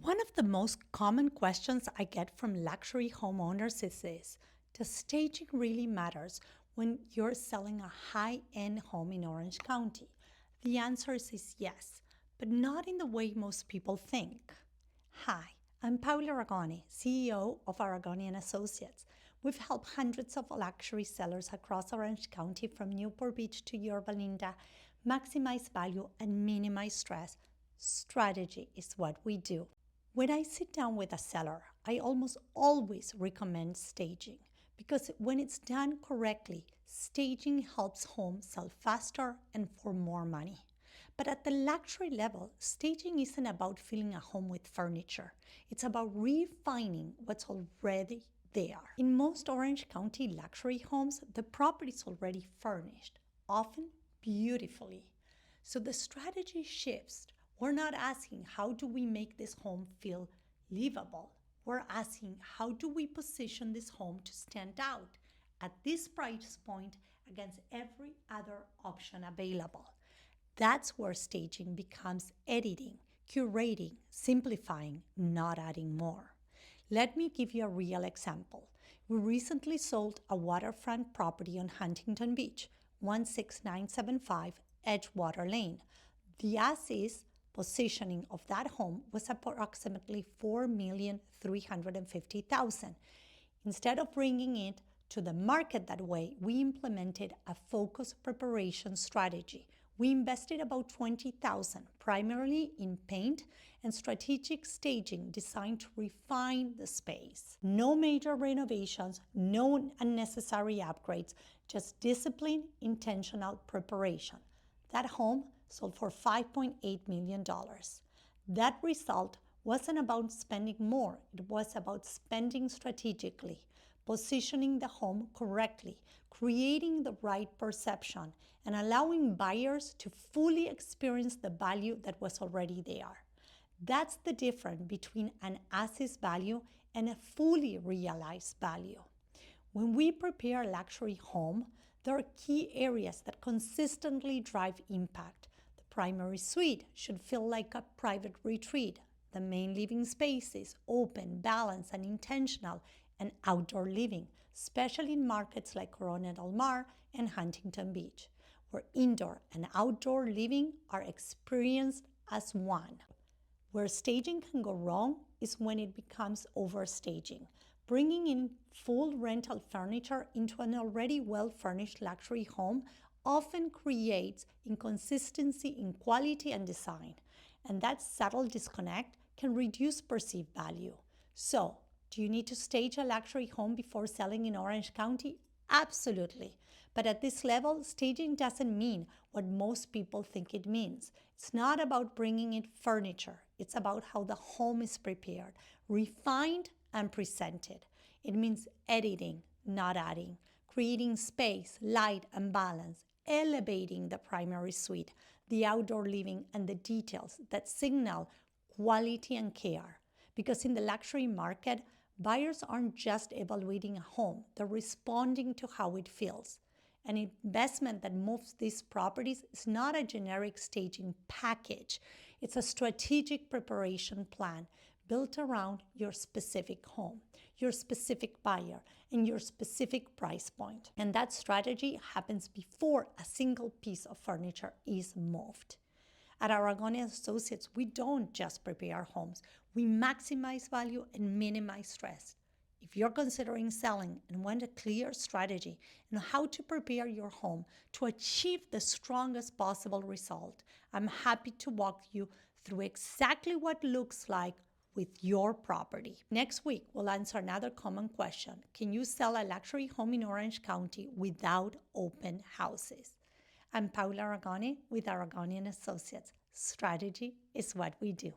One of the most common questions I get from luxury homeowners is this: does staging really matters when you're selling a high-end home in Orange County? The answer is yes, but not in the way most people think. Hi, I'm Paula Aragone, CEO of Aragone and Associates. We've helped hundreds of luxury sellers across Orange County from Newport Beach to Yorba Linda maximize value and minimize stress. Strategy is what we do. When I sit down with a seller, I almost always recommend staging because when it's done correctly, staging helps homes sell faster and for more money. But at the luxury level, staging isn't about filling a home with furniture. It's about refining what's already there. In most Orange County luxury homes, the property is already furnished, often beautifully. So the strategy shifts. We're not asking, how do we make this home feel livable? We're asking, how do we position this home to stand out at this price point against every other option available? That's where staging becomes editing, curating, simplifying, not adding more. Let me give you a real example. We recently sold a waterfront property on Huntington Beach, 16975 Edgewater Lane. The as-is positioning of that home was approximately $4,350,000. Instead of bringing it to the market that way, we implemented a focused preparation strategy. We invested about $20,000, primarily in paint and strategic staging designed to refine the space. No major renovations, no unnecessary upgrades, just disciplined, intentional preparation. That home sold for $5.8 million. That result wasn't about spending more, it was about spending strategically, positioning the home correctly, creating the right perception, and allowing buyers to fully experience the value that was already there. That's the difference between an as-is value and a fully realized value. When we prepare a luxury home, there are key areas that consistently drive impact. The primary suite should feel like a private retreat. The main living space is open, balanced, and intentional, and outdoor living, especially in markets like Corona del Mar and Huntington Beach, where indoor and outdoor living are experienced as one. Where staging can go wrong is when it becomes overstaging. Bringing in full rental furniture into an already well-furnished luxury home often creates inconsistency in quality and design, and that subtle disconnect can reduce perceived value. So, do you need to stage a luxury home before selling in Orange County? Absolutely. But at this level, staging doesn't mean what most people think it means. It's not about bringing in furniture. It's about how the home is prepared, refined, and presented. It means editing, not adding, creating space, light, and balance, elevating the primary suite, the outdoor living, and the details that signal quality and care. Because in the luxury market, buyers aren't just evaluating a home, they're responding to how it feels. An investment that moves these properties is not a generic staging package. It's a strategic preparation plan built around your specific home, your specific buyer, and your specific price point. And that strategy happens before a single piece of furniture is moved. At Aragone Associates, we don't just prepare homes, we maximize value and minimize stress. If you're considering selling and want a clear strategy on how to prepare your home to achieve the strongest possible result, I'm happy to walk you through exactly what it looks like with your property. Next week, we'll answer another common question. Can you sell a luxury home in Orange County without open houses? I'm Paula Aragone with Aragone and Associates. Strategy is what we do.